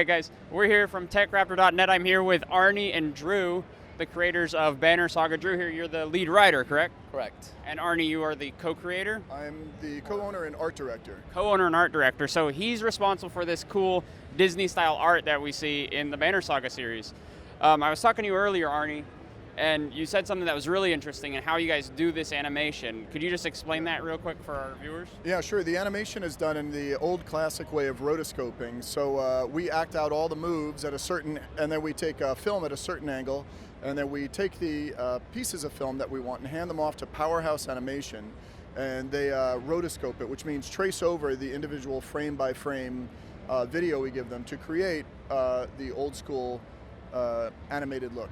right, guys, we're here from TechRaptor.net. I'm here with Arnie and Drew, the creators of Banner Saga. Drew, here, you're the lead writer, correct? Correct. And Arnie, you are the co-creator? I'm the co-owner and art director. Co-owner and art director. So he's responsible for this cool Disney-style art that we see in the Banner Saga series. I was talking to you earlier, Arnie, and you said something that was really interesting in how you guys do this animation. Could you just explain that real quick for our viewers? Yeah, sure. The animation is done in the old classic way of rotoscoping. So we act out all the moves at a certain, and then we take film at a certain angle, and then we take the pieces of film that we want and hand them off to Powerhouse Animation, and they rotoscope it, which means trace over the individual frame by frame video we give them to create the old school animated look.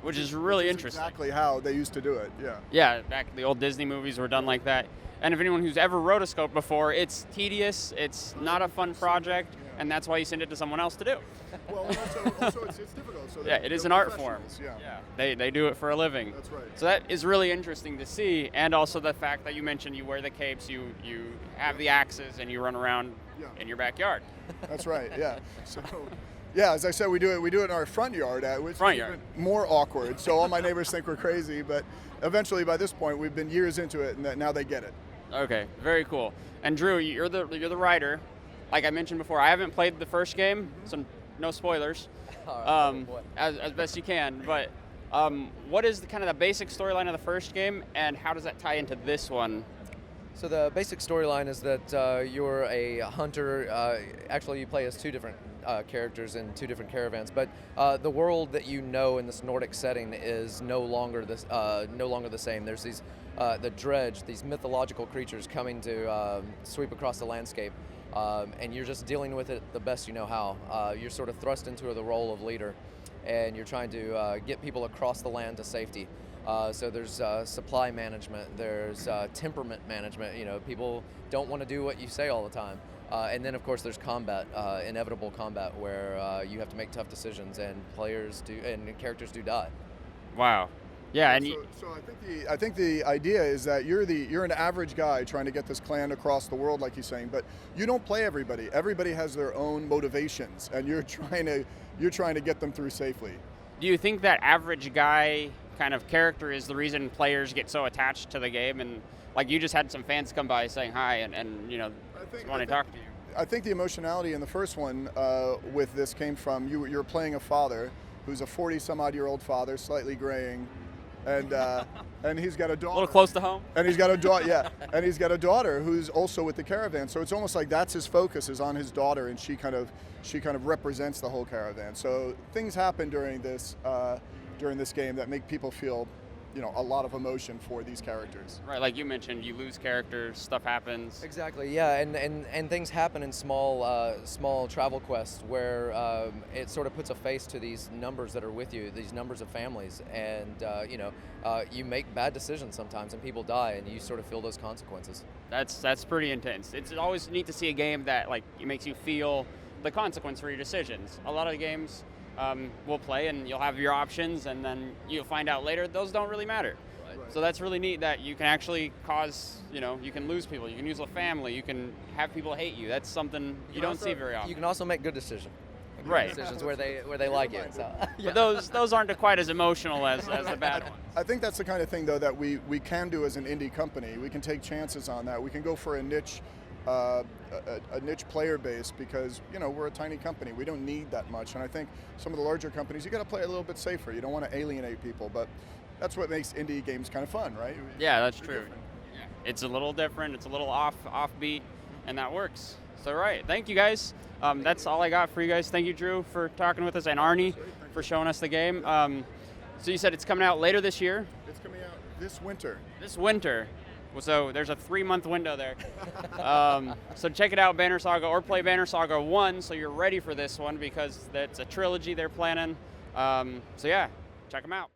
Which is really interesting. Exactly how they used to do it, yeah. Yeah, back the old Disney movies were done like that. And if anyone who's ever rotoscoped before, it's tedious, it's not a fun project, and that's why you send it to someone else to do. Well, also it's difficult. So yeah, it is an art form. Yeah. They do it for a living. That's right. So that is really interesting to see, and also the fact that you mentioned you wear the capes, you have the axes, and you run around in your backyard. That's right, yeah. So, yeah, as I said, we do it in our front yard, which is even more awkward. So all my neighbors think we're crazy, but eventually by this point we've been years into it, and now they get it. Okay, very cool. And Drew, you're the writer. Like I mentioned before, I haven't played the first game, so no spoilers, as best you can. But what is kind of the basic storyline of the first game, and how does that tie into this one? So the basic storyline is that you're a hunter. Actually, you play as two different characters in two different caravans, but the world that you know in this Nordic setting is no longer the same. There's these the dredge, these mythological creatures coming to sweep across the landscape, and you're just dealing with it the best you know how. You're sort of thrust into the role of leader, and you're trying to get people across the land to safety. So there's supply management, there's temperament management. You know, people don't want to do what you say all the time. And then, of course, there's combat, inevitable combat, where you have to make tough decisions, and characters do die. Wow. Yeah, and so I think the idea is that you're an average guy trying to get this clan across the world, like he's saying, but you don't play everybody. Everybody has their own motivations, and you're trying to get them through safely. Do you think that average guy kind of character is the reason players get so attached to the game? And like you just had some fans come by saying hi and you know, want to talk to you. I think the emotionality in the first one with this came from you're playing a father who's a 40-some-odd-year-old father, slightly graying, and he's got a daughter. A little close to home. And he's got a daughter, yeah. And he's got a daughter who's also with the caravan. So it's almost like that's his focus is on his daughter, and she kind of represents the whole caravan. So things happen during this game that make people feel, you know, a lot of emotion for these characters. Right, like you mentioned, you lose characters, stuff happens. Exactly, yeah, and things happen in small travel quests where it sort of puts a face to these numbers that are with you, these numbers of families, and you make bad decisions sometimes, and people die, and you sort of feel those consequences. That's pretty intense. It's always neat to see a game that like it makes you feel the consequence for your decisions. A lot of games we'll play and you'll have your options, and then you'll find out later those don't really matter. Right. So that's really neat that you can actually cause, you can lose people, you can lose a family, you can have people hate you. That's something you don't see very often. You can also make good decisions. Right. Decisions where they like you. So. But those aren't quite as emotional as the bad ones. I think that's the kind of thing though that we can do as an indie company. We can take chances on that. We can go for a niche player base because we're a tiny company. We don't need that much, and I think some of the larger companies you got to play a little bit safer. You don't want to alienate people, but that's what makes indie games kind of fun, right? Yeah, that's true. Yeah. It's a little different. It's a little offbeat, and that works. So right, thank you guys. That's all I got for you guys. Thank you, Drew, for talking with us, and Arnie for showing us the game. So you said it's coming out later this year? It's coming out this winter. This winter. So there's a 3-month window there. So check it out, Banner Saga, or play Banner Saga 1 so you're ready for this one because that's a trilogy they're planning. So yeah, check them out.